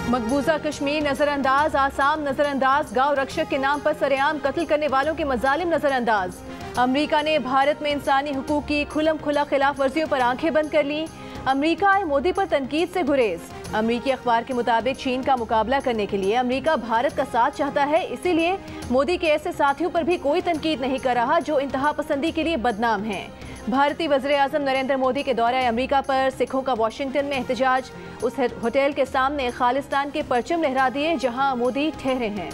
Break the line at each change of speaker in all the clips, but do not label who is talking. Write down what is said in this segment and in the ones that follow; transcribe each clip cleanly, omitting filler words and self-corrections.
मकबूजा कश्मीर नजरअंदाज, आसाम नजरअंदाज, गांव रक्षक के नाम पर सरेआम कत्ल करने वालों के मजालिम नजरअंदाज। अमरीका ने भारत में इंसानी हुकूक की खुलम खुला खिलाफ वर्जियों पर आंखें बंद कर ली। अमरीका आए मोदी पर तनकीद से गुरेज। अमरीकी अखबार के मुताबिक चीन का मुकाबला करने के लिए अमरीका भारत का साथ चाहता है, इसीलिए मोदी के ऐसे साथियों पर भी कोई तनकीद नहीं कर रहा जो इंतहा पसंदी के लिए बदनाम हैं। भारतीय वज़ीर-ए-आज़म नरेंद्र मोदी के दौरे अमरीका पर सिखों का वाशिंगटन में एहतजाज। उस होटल के सामने खालिस्तान के परचम लहरा दिए जहां मोदी ठहरे हैं।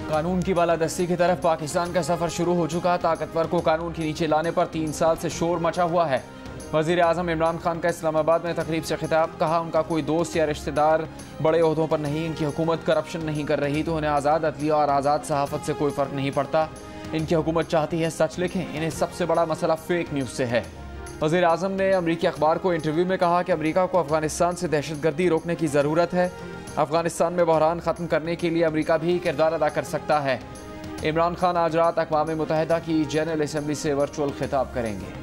कानून की बालादस्ती की तरफ पाकिस्तान का सफर शुरू हो चुका। ताकतवर को कानून के नीचे लाने पर 3 साल से शोर मचा हुआ है। वज़ीर आज़म इमरान खान का इस्लामाबाद में तकरीब से खिताब। कहा, उनका कोई दोस्त या रिश्तेदार बड़े ओहदों पर नहीं। इनकी हुकूमत करप्शन नहीं कर रही तो उन्हें आज़ाद अदलिया और आज़ाद सहाफ़त से कोई फ़र्क नहीं पड़ता। इनकी हुकूमत चाहती है सच लिखें। इन्हें सबसे बड़ा मसला फेक न्यूज़ से है। वज़ीर आज़म ने अमरीकी अखबार को इंटरव्यू में कहा कि अमरीका को अफगानिस्तान से दहशतगर्दी रोकने की ज़रूरत है। अफगानिस्तान में बहरान ख़त्म करने के लिए अमरीका भी किरदार अदा कर सकता है। इमरान खान आज रात अक़वाम मुत्तहिदा की जनरल असम्बली से वर्चुअल खिताब करेंगे।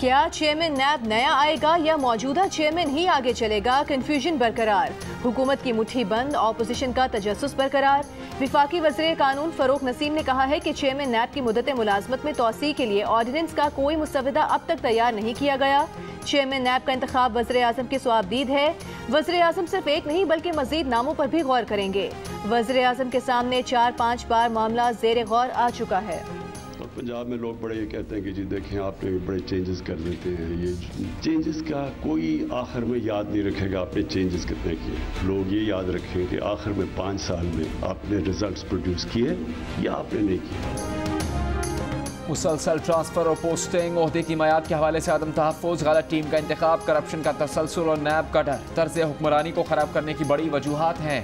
क्या चेयरमैन नैब नया आएगा या मौजूदा चेयरमैन ही आगे चलेगा? कंफ्यूजन बरकरार। हुकूमत की मुट्ठी बंद, ऑपोजिशन का तजस्सुस बरकरार। विफाकी वज़ीर कानून फ़रूख नसीम ने कहा है कि चेयरमैन नैब की मुद्दत मुलाजमत में तोसी के लिए ऑर्डिनेंस का कोई मुसवदा अब तक तैयार नहीं किया गया। चेयरमैन नैब का इंतखाब वज़ीर आज़म की स्वाबदीद है। वज़ीर आज़म सिर्फ एक नहीं बल्कि मजीद नामों पर भी गौर करेंगे। वज़ीर आज़म के सामने 4-5 बार मामला ज़ेर गौर आ चुका है।
पंजाब में लोग बड़े ये कहते हैं कि जी देखें आपने बड़े चेंजेस कर देते हैं। ये चेंजेस का कोई आखिर में याद नहीं रखेगा आपने चेंजेस कितने किए। लोग ये याद रखें कि आखिर में 5 साल में आपने रिजल्ट्स प्रोड्यूस किए या आपने नहीं किए।
मुसलसल ट्रांसफर और पोस्टिंग, ओहदे की मयाद के हवाले से आदम तहफ़्फ़ुज़, गलत टीम का इंतखाब, करप्शन का तसलसल और नैब का डर तर्ज़ हुक्मरानी को ख़राब करने की बड़ी वजूहात हैं।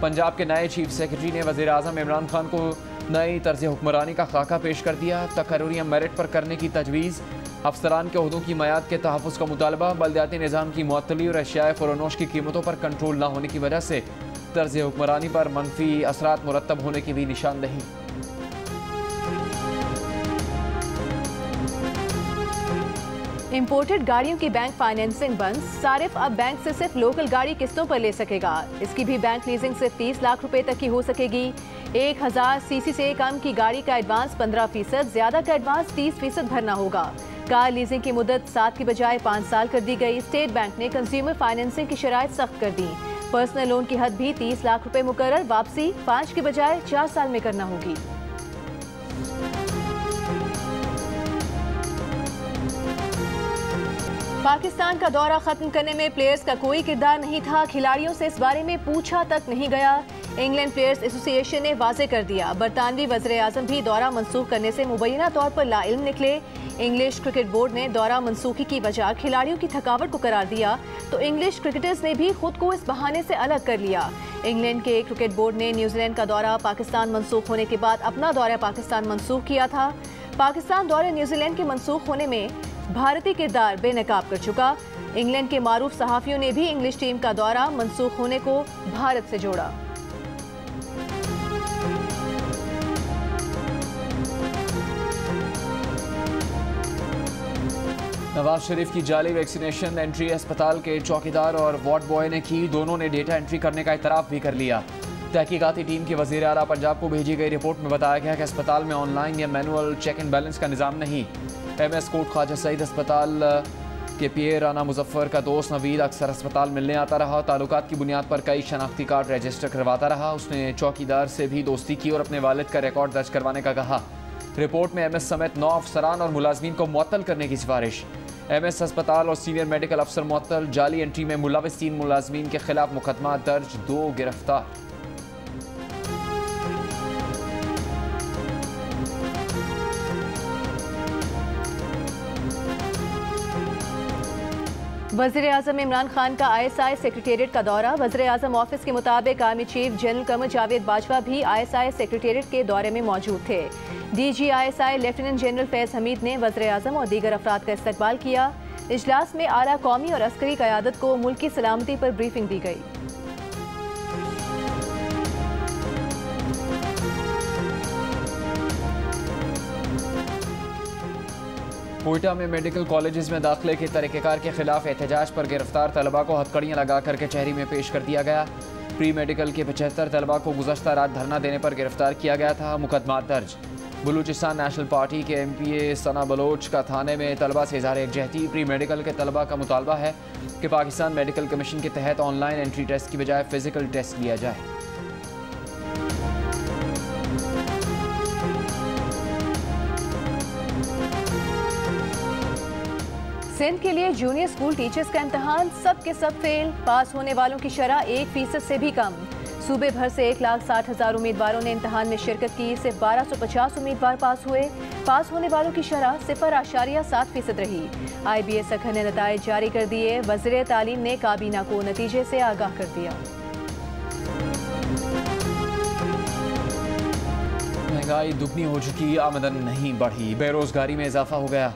पंजाब के नए चीफ सेक्रेटरी ने वज़ीर आज़म इमरान खान को नई तर्ज हुक्मरानी का खाका पेश कर दिया। तकर्रुरियाँ मेरिट पर करने की तजवीज़, अफसरान के ओहदों की मयाद के तहफ़्फ़ुज़ का मुतालबा, बल्दियाती निज़ाम की मुअत्तली और अशियाए फ़रोनोश की कीमतों पर कंट्रोल न होने की वजह से तर्ज हुक्मरानी पर मनफी असरात मुरतब होने की भी निशानदही।
इंपोर्टेड गाड़ियों की बैंक फाइनेंसिंग बंद। सारिफ अब बैंक से सिर्फ लोकल गाड़ी किस्तों पर ले सकेगा। इसकी भी बैंक लीजिंग सिर्फ 30 लाख रुपए तक की हो सकेगी। 1000 सीसी से कम की गाड़ी का एडवांस 15%, ज्यादा का एडवांस 30% भरना होगा। कार लीजिंग की मुद्दत 7 की बजाय 5 साल कर दी गई। स्टेट बैंक ने कंज्यूमर फाइनेंसिंग की शराइत सख्त कर दी। पर्सनल लोन की हद भी 30 लाख रुपए मुकर्रर, वापसी 5 की बजाय 4 साल में करना होगी। पाकिस्तान का दौरा खत्म करने में प्लेयर्स का कोई किरदार नहीं था। खिलाड़ियों से इस बारे में पूछा तक नहीं गया। इंग्लैंड प्लेयर्स एसोसिएशन ने वाजे कर दिया। बरतानवी वज़ीर आज़म भी दौरा मनसूख करने से मुबैना तौर पर लाइल्म निकले। इंग्लिश क्रिकेट बोर्ड ने दौरा मनसूखी की वजह खिलाड़ियों की थकावट को करार दिया तो इंग्लिश क्रिकेटर्स ने भी खुद को इस बहाने से अलग कर लिया। इंग्लैंड के क्रिकेट बोर्ड ने न्यूजीलैंड का दौरा पाकिस्तान मनसूख होने के बाद अपना दौरा पाकिस्तान मनसूख किया था। पाकिस्तान दौरे न्यूजीलैंड के मनसूख होने में भारतीय किरदार बेनकाब कर चुका। इंग्लैंड के मारूफ सहाफियों ने भी इंग्लिश टीम का दौरा मनसूख होने को भारत से जोड़ा।
नवाज शरीफ की जाली वैक्सीनेशन एंट्री अस्पताल के चौकीदार और वार्ड बॉय ने की। दोनों ने डेटा एंट्री करने का इतराफ़ भी कर लिया। तहकीकाती टीम की वज़ीर आला पंजाब को भेजी गई रिपोर्ट में बताया गया कि अस्पताल में ऑनलाइन या मैनुअल चेक एंड बैलेंस का निज़ाम नहीं। MS कोट ख्वाजा सईद अस्पताल के पीए राना मुजफ्फर का दोस्त नवीद अक्सर अस्पताल मिलने आता रहा और ताल्लुकात की बुनियाद पर कई शनाख्ती कार्ड रजिस्टर करवाता रहा। उसने चौकीदार से भी दोस्ती की और अपने वालिद का रिकॉर्ड दर्ज करवाने का कहा। रिपोर्ट में MS समेत 9 अफसरान और मुलाजमीन को मुअत्तल करने की सिफारिश। MS अस्पताल और सीनियर मेडिकल अफसर मुअत्तल। जाली एंट्री में मुलविस 3 मुलाजमीन के खिलाफ मुकदमा दर्ज, 2 गिरफ्तार।
वज़ीर आज़म इमरान खान का ISI सेक्रेटेरिएट का दौरा। वज़ीर आज़म ऑफिस के मुताबिक army chief general Qamar Javed Bajwa भी ISI सेक्रेटेरिएट के दौरे में मौजूद थे। DG ISI लेफ्टिनेंट जनरल फैज़ हमीद ने वज़ीर आज़म और दीगर अफराद का इस्तकबाल किया। इजलास में आला कौमी और अस्करी क़यादत को मुल्क की सलामती पर ब्रीफिंग दी गई।
कोयटा में मेडिकल कॉलेजेस में दाखिले के तरीक़ेकार के खिलाफ एहतजाज पर गिरफ्तार तलबा को हथकड़ियाँ लगा कर कचहरी में पेश कर दिया गया। प्री मेडिकल के 75 तलबा को गुज़श्ता रात धरना देने पर गिरफ्तार किया गया था। मुकदमा दर्ज। बलूचिस्तान नेशनल पार्टी के MPA सना बलोच का थाने में तलबा से इज़हार यकजहती। प्री मेडिकल के तलबा का मुतालबा है कि पाकिस्तान मेडिकल कमीशन के तहत ऑनलाइन एंट्री टेस्ट की बजाय फ़िज़िकल टेस्ट लिया जाए।
सिंध के लिए जूनियर स्कूल टीचर्स का इम्तहान सब के सब फेल। पास होने वालों की शरह 1% से भी कम। सूबे भर से 1,60,000 उम्मीदवारों ने इम्तहान में शिरकत की। सिर्फ 1250 उम्मीदवार पास हुए। पास होने वालों की शरह 0.7% रही। IBA सखर ने नताइज जारी कर दिए। वज़ीर तालीम ने काबीना को नतीजे से आगाह कर दिया।
महंगाई दुगनी हो चुकी, आमदन नहीं बढ़ी, बेरोजगारी में इजाफा हो गया।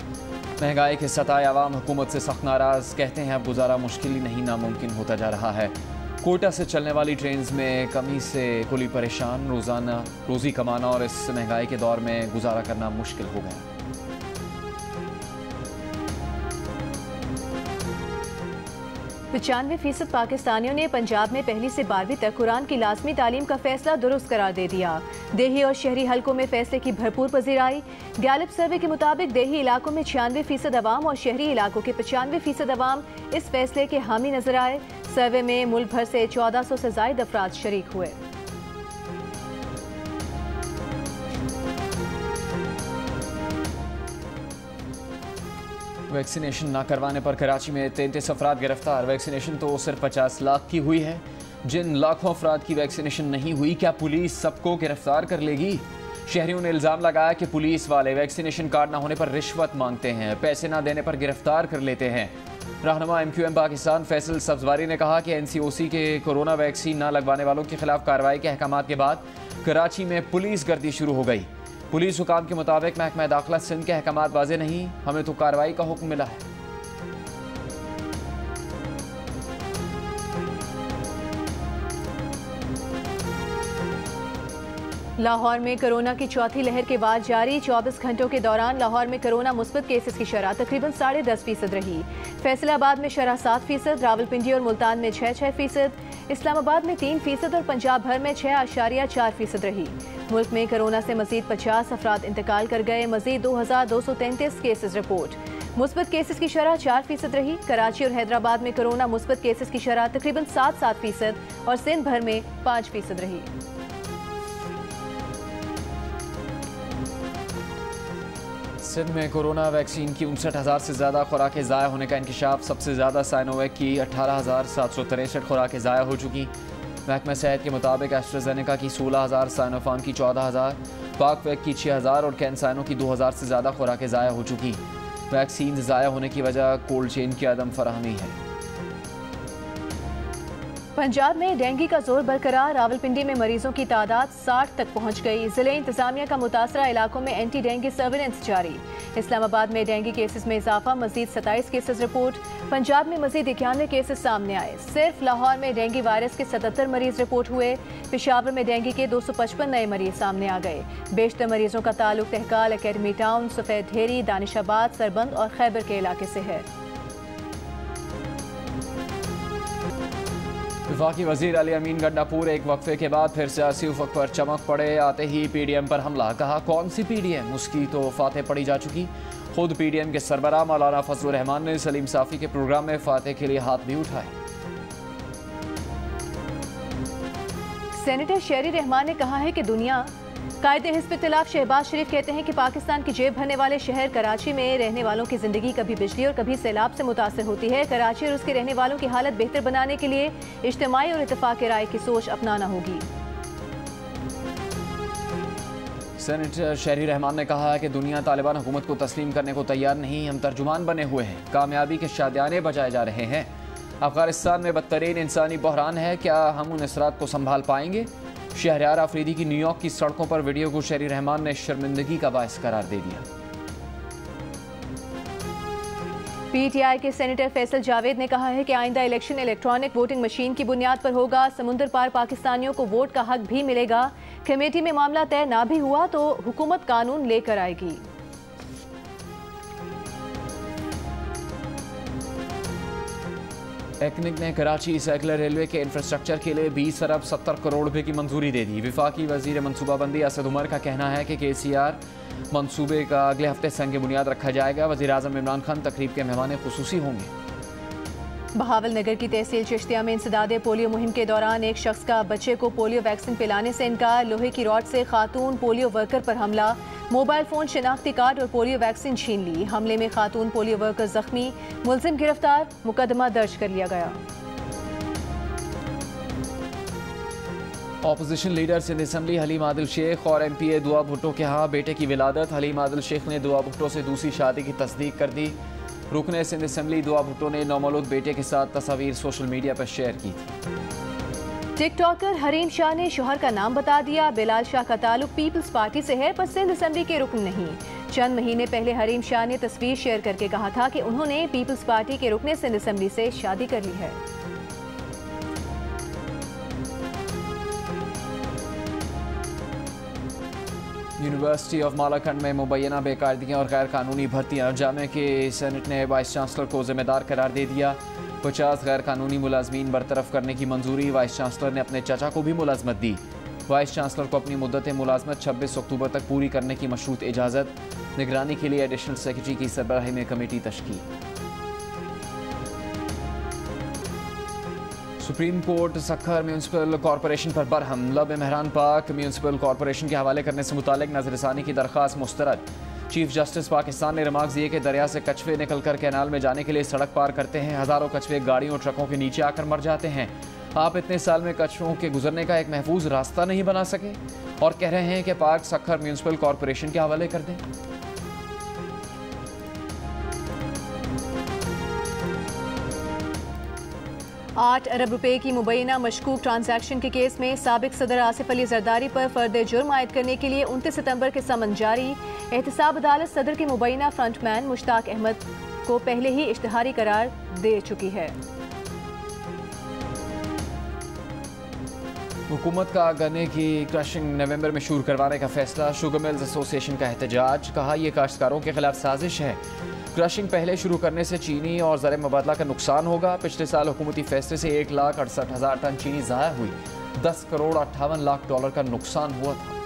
महंगाई के सताए आवाम हुकूमत से सख्त नाराज़। कहते हैं अब गुजारा मुश्किल ही नहीं नामुमकिन होता जा रहा है। कोयटा से चलने वाली ट्रेन में कमी से कुली परेशान। रोज़ाना रोज़ी कमाना और इस महंगाई के दौर में गुजारा करना मुश्किल हो गया।
95% पाकिस्तानियों ने पंजाब में 1ली से 12वीं तक कुरान की लाजमी तालीम का फैसला दुरुस्त करार दे दिया। देही और शहरी हलकों में फैसले की भरपूर पजीराई। गैलिप सर्वे के मुताबिक देही इलाकों में 96% अवाम और शहरी इलाकों के 95% अवाम इस फैसले के हामी नजर आए। सर्वे में मुल्क भर से 1400 से जायद अफराद शरीक हुए।
वैक्सीनेशन न करवाने पर कराची में 33 अफराद गिरफ्तार। वैक्सीनेशन तो सिर्फ 50 लाख की हुई है। जिन लाखों अफराद की वैक्सीनेशन नहीं हुई, क्या पुलिस सबको गिरफ्तार कर लेगी? शहरियों ने इल्ज़ाम लगाया कि पुलिस वाले वैक्सीनेशन कार्ड न होने पर रिश्वत मांगते हैं, पैसे न देने पर गिरफ्तार कर लेते हैं। रहनुमा MQM पाकिस्तान फैसल सब्जवारी ने कहा कि NCOC के कोरोना वैक्सीन न लगवाने वालों के खिलाफ कार्रवाई के अहकामात के बाद कराची में पुलिस गर्दी शुरू हो गई। पुलिस हुकाम के मुताबिक महकमा दाखिला सिंध के अहकामात वाज़े नहीं, हमें तो कार्रवाई का हुक्म मिला है।
लाहौर में कोरोना की चौथी लहर के बाद जारी 24 घंटों के दौरान लाहौर में कोरोना मुस्बत केसेस की शरह तकरीबन 10.5% रही। फैसलाबाद में शरह 7%, रावलपिंडी और मुल्तान में 6%, इस्लामाबाद में 3% और पंजाब भर में 6.4% रही। मुल्क में कोरोना से मजीद 50 अफराद इंतकाल कर गए। मजीद 2233 केसेस रिपोर्ट। मुस्बत केसेस की शरह 4% रही। कराची और हैदराबाद में कोरोना मुस्बत केसेस की शरह तकरीबन 7% और सिंध भर में 5% रही।
सिंध में कोरोना वैक्सीन की 59,000 से ज़्यादा खुराकें ज़ाया होने का इंकशाफ। सबसे ज़्यादा साइनोवैक की 18,763 खुराकें ज़ाया हो चुकी। महकमा सेहत के मुताबिक एस्ट्राजेनेका की 16,000, साइनोफार्म की 14,000, पाकवैक की 6,000 और कैंसाइनो की 2,000 से ज़्यादा खुराकें ज़ाया हो चुकी। वैक्सीन ज़ाया होने की वजह कोल्ड चेन की अदम फराहमी है।
पंजाब में डेंगू का जोर बरकरार। रावलपिंडी में मरीजों की तादाद 60 तक पहुंच गई। जिले इंतजामिया का मुतासरा इलाकों में एंटी डेंगू सर्विलेंस जारी। इस्लामाबाद में डेंगू केसेस में इजाफा, मजीद 27 केसेस रिपोर्ट। पंजाब में मजीद 91 केसेस सामने आए। सिर्फ लाहौर में डेंगू वायरस के 77 मरीज रिपोर्ट हुए। पेशावर में डेंगू के 255 नए मरीज सामने आ गए। बेशतर मरीजों का ताल्लुक तहकाल, अकेडमी टाउन, सफेद ढेरी, दानिशाबाद, सरबंद और खैबर के इलाके से है।
वफाकी वज़ीर अली अमीन गंडापुर एक वक्फे के बाद फिर सियासी उफक पर चमक पड़े। आते ही PDM पर हमला। कहा कौन सी PDM, उसकी तो फातेह पड़ी जा चुकी। खुद PDM के सरबराह मौलाना फजलुर रहमान ने सलीम साफ़ी के प्रोग्राम में फातेह के लिए हाथ भी उठाए।
सेनेटर शेरी रहमान ने कहा है कि दुनिया कायदे हिज़्ब इख्तिलाफ शहबाज शरीफ कहते हैं कि पाकिस्तान की जेब भरने वाले शहर कराची में रहने वालों की जिंदगी कभी बिजली और कभी सैलाब से मुतासर होती है। कराची और उसके रहने वालों की हालत बेहतर बनाने के लिए इज्तिमाई और इत्तेफाक राय की सोच अपनाना होगी।
सेनेटर शहरी रहमान ने कहा है कि दुनिया तालिबान हुकूमत को तस्लीम करने को तैयार नहीं, हम तर्जुमान बने हुए हैं, कामयाबी के शादियाने बजाए जा रहे हैं। अफगानिस्तान में बदतरीन इंसानी बहरान है, क्या हम उन असरात को संभाल पाएंगे? शहरयार आफरीदी की न्यूयॉर्क की सड़कों पर वीडियो को शहरी रहमान ने शर्मिंदगी का बायस करार दे दिया।
पीटीआई के सेनेटर फैसल जावेद ने कहा है कि आइंदा इलेक्शन इलेक्ट्रॉनिक वोटिंग मशीन की बुनियाद पर होगा। समुंदर पार पाकिस्तानियों को वोट का हक भी मिलेगा। कमेटी में मामला तय ना भी हुआ तो हुकूमत कानून लेकर आएगी।
टेक्निक ने कराची सर्कुलर रेलवे के इंफ्रास्ट्रक्चर के लिए 20 अरब 70 करोड़ रुपए की मंजूरी दे दी। विफाकी वजीर मनसूबाबंदी असद उमर का कहना है कि KCR मंसूबे का अगले हफ्ते संग बुनियाद रखा जाएगा। वज़ीर आज़म इमरान खान तकरीब के मेहमान खुसूसी होंगे।
बहावल नगर की तहसील चिश्तिया में इंसदादे पोलियो मुहिम के दौरान एक शख्स का बच्चे को पोलियो वैक्सीन पिलाने से इनकार। लोहे की रॉड से खातून पोलियो वर्कर पर हमला, मोबाइल फोन, शिनाख्ती कार्ड और पोलियो वैक्सीन छीन ली। हमले में खातून पोलियो वर्कर जख्मी, मुलजिम गिरफ्तार, मुकदमा दर्ज कर लिया गया।
Opposition leader Sindh assembly Haleem Adil Sheikh और MPA दुआ भुट्टो के यहाँ बेटे की विलादत। हलीम आदिल शेख ने दुआ भुट्टो से दूसरी शादी की तस्दीक कर दी। रुकने सिंध असम्बली दुआ भुट्टो ने नौमौलूद बेटे के साथ तस्वीर सोशल मीडिया पर शेयर की थी।
टिकटॉकर हरीम शाह ने शोहर का नाम बता दिया। बिलाल शाह का ताल्लुक पीपल्स पार्टी से है पर सिंध असम्बली के रुकन नहीं। चंद महीने पहले हरीम शाह ने तस्वीर शेयर करके कहा था कि उन्होंने पीपल्स पार्टी के रुकने सिंध असम्बली से शादी कर ली है।
यूनिवर्सिटी ऑफ मालाकंड में मुबैना बेकायदगियाँ और गैर कानूनी भर्तियाँ। जामे के सेनेट ने वाइस चांसलर को जिम्मेदार करार दे दिया। 50 गैर कानूनी मुलाजमीन बरतरफ करने की मंजूरी। वाइस चांसलर ने अपने चाचा को भी मुलाजमत दी। वाइस चांसलर को अपनी मुद्दत मुलाजमत 26 अक्टूबर तक पूरी करने की मशरूत इजाज़त। निगरानी के लिए एडिशनल सेक्रेटरी की सरबराही में कमेटी तश्कील। Supreme court Sukkur municipal corporation पर बरहम। लब मेहरान पाक म्यूनसिपल कॉरपोरेशन के हवाले करने से मुतालिक नजरसानी की दरख्वास्त मुस्तरद। चीफ जस्टिस पाकिस्तान ने रिमार्क दिए कि दरिया से कछुए निकलकर कैनाल में जाने के लिए सड़क पार करते हैं। हज़ारों कछुए गाड़ियों और ट्रकों के नीचे आकर मर जाते हैं। आप इतने साल में कछुओं के गुजरने का एक महफूज रास्ता नहीं बना सके और कह रहे हैं कि पार्क सखर म्यूनसिपल कॉरपोरेशन के हवाले कर दें।
$8 अरब की मुबैना मशकूक ट्रांजैक्शन के केस में साबिक सदर आसिफ अली जरदारी पर फर्द जुर्म आयद करने के लिए 29 सितंबर के समन जारी। एहतसाब अदालत सदर के मुबैना फ्रंटमैन मुश्ताक अहमद को पहले ही इश्तिहारी करार दे चुकी है।
हुकूमत का गन्ने की क्रशिंग नवंबर में शुरू करवाने का फैसला। शुगर मिल्स एसोसिएशन का एहतजाज। कहा यह काश्तकारों के खिलाफ साजिश है। क्रशिंग पहले शुरू करने से चीनी और ज़र मुबादला का नुकसान होगा। पिछले साल हुकूमती फैसले से 1,68,000 टन चीनी ज़ाया हुई। $10 करोड़ 58 लाख का नुकसान हुआ था।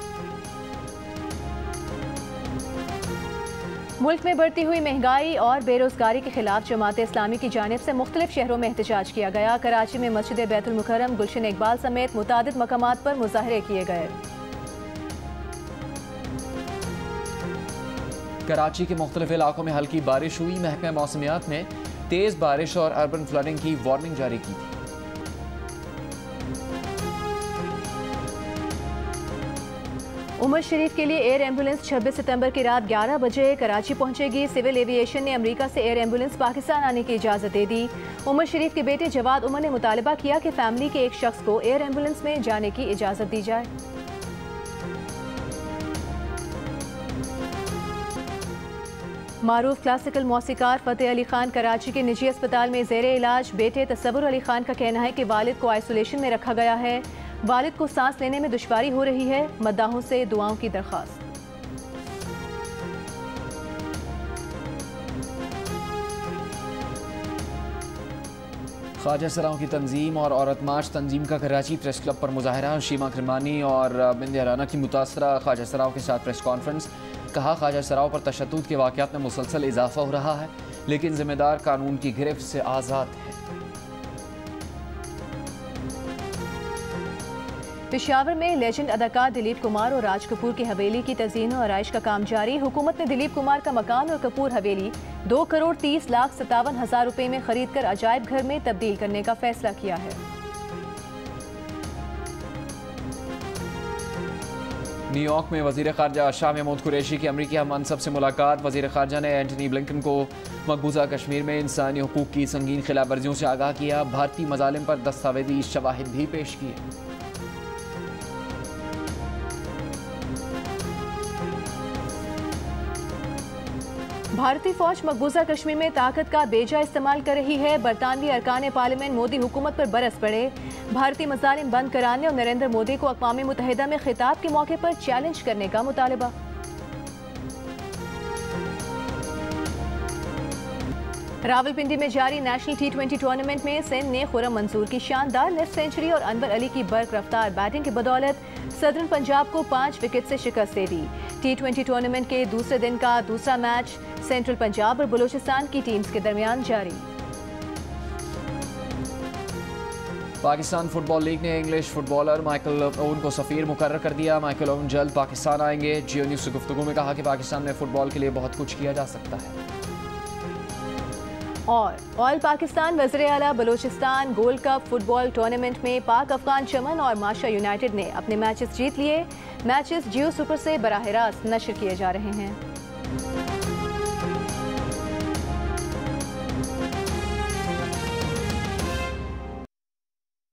मुल्क में बढ़ती हुई महंगाई और बेरोजगारी के खिलाफ जमात इस्लामी की जानिब से मुख्तलिफ शहरों में एहतजाज किया गया। कराची में मस्जिद बैतुल मुकर्रम, गुलशन इकबाल समेत मुतादिद मकामात पर मुजाहरे किए गए।
कराची के मुख्तलिफ इलाकों में हल्की बारिश हुई। महकमा मौसमियात ने तेज बारिश और अर्बन फ्लडिंग की वार्निंग जारी की थी।
उमर शरीफ के लिए एयर एम्बुलेंस 26 सितंबर की रात 11 बजे कराची पहुंचेगी। सिविल एविएशन ने अमेरिका से एयर एम्बुलेंस पाकिस्तान आने की इजाज़त दे दी। उमर शरीफ के बेटे जवाद उमर ने मुतालबा किया कि फैमिली के एक शख्स को एयर एम्बुलेंस में जाने की इजाज़त दी जाए। मारूफ क्लासिकल मौसीकार फतेह अली खान कराची के निजी अस्पताल में ज़ेरे इलाज। बेटे तसव्वुर अली खान का कहना है कि वालिद को आइसोलेशन में रखा गया है। वालिद को सांस लेने में दुश्वारी हो रही है। मद्दाहों से दुआओं की दरख्वास्त।
ख्वाजा सराओं की तंजीम और औरत मार्च तंजीम का कराची प्रेस क्लब पर मुजाहरा। शीमा किरमानी और बिंदे राना की मुतासरा ख्वाजा सराओं के साथ प्रेस कॉन्फ्रेंस। कहा ख्वाजा सराओं पर तशद्दुद के वाक़यात में मुसलसल इजाफा हो रहा है, लेकिन जिम्मेदार कानून की गिरफ्त से आज़ाद है।
पेशावर में लेजेंड अदाकार दिलीप कुमार और राज कपूर की हवेली की तज़ीन और आराइश का काम जारी। हुकूमत ने दिलीप कुमार का मकान और कपूर हवेली 2,30,57,000 रुपए में खरीद कर अजायब घर में तब्दील करने का फैसला किया है।
न्यूयॉर्क में वज़ीर ख़ारजा शाह महमूद कुरैशी की अमरीकी हम मनसब से मुलाकात। वज़ीर ख़ारजा ने एंटनी ब्लिंकन को मकबूजा कश्मीर में इंसानी हुकूक की संगीन खिलाफ वर्जियों से आगाह किया। भारतीय मज़ालिम पर दस्तावेजी शवाहिद भी पेश किए।
भारतीय फौज मकबूजा कश्मीर में ताकत का बेजा इस्तेमाल कर रही है। बरतानवी अरकान पार्लियामेंट मोदी हुकूमत पर बरस पड़े। भारतीय मज़ालिम बंद कराने और नरेंद्र मोदी को अक़वाम मुत्तहिदा में खिताब के मौके पर चैलेंज करने का मुतालबा। रावलपिंडी में जारी नेशनल T20 टूर्नामेंट में सिंध ने खुर्रम मंसूर की शानदार नेट सेंचुरी और अनवर अली की बर्क रफ्तार बैटिंग की बदौलत सदर्न पंजाब को 5 विकेट से शिकस्त दे दी। T20 टूर्नामेंट के दूसरे दिन का दूसरा मैच सेंट्रल पंजाब और बलूचिस्तान की टीम्स के दरमियान जारी।
पाकिस्तान फुटबॉल लीग ने इंग्लिश फुटबॉलर माइकल ओवन को सफ़ीर मुकर्रर कर दिया। माइकल ओवन जल्द पाकिस्तान आएंगे। जियो न्यूज़ से गुफ्तगू में कहा कि पाकिस्तान में फुटबॉल के लिए बहुत कुछ किया जा सकता है।
और ऑल पाकिस्तान वज़ीर आला Balochistan gold cup football tournament में पाक अफगान चमन और माशा यूनाइटेड ने अपने मैचेस जीत लिए। मैचेस जियो सुपर से बराह रास्त नशर किए जा रहे हैं।